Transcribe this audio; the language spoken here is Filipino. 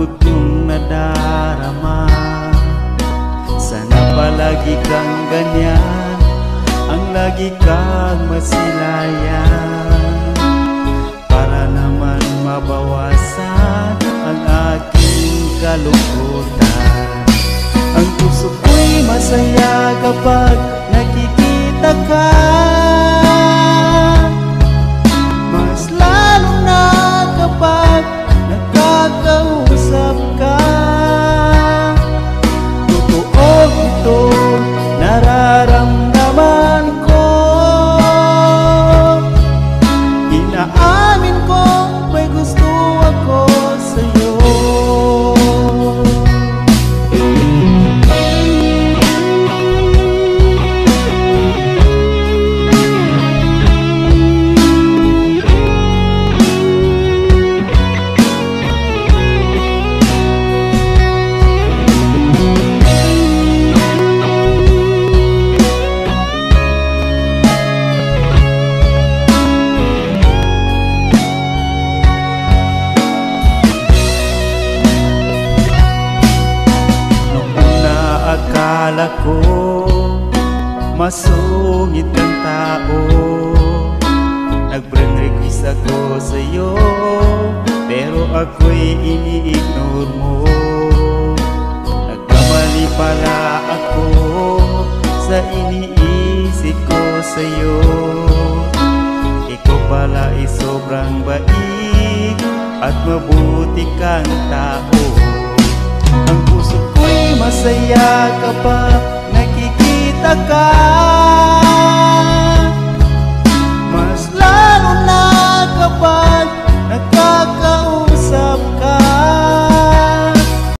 lungkot kong nadarama. Sana palagi kang ganyan, ang lagi kang masilayan, para naman mabawasan ang aking kalungkutan. Ang puso ko'y masaya kapag nakikita ka, mas lalo na kapag nakakausap ka. Totoo ito, nararamdaman ko, inaamin ko may gusto ako sa'yo. Akala ko masungit kang tao, nag-friend request ako sa'yo, pero ako'y ini-ignore mo. Nagkamali pala ako sa iniisip ko sa'yo. Ikaw pala ay sobrang bait at mabuti kang tao. Ang puso ko'y masaya kapag nakikita ka,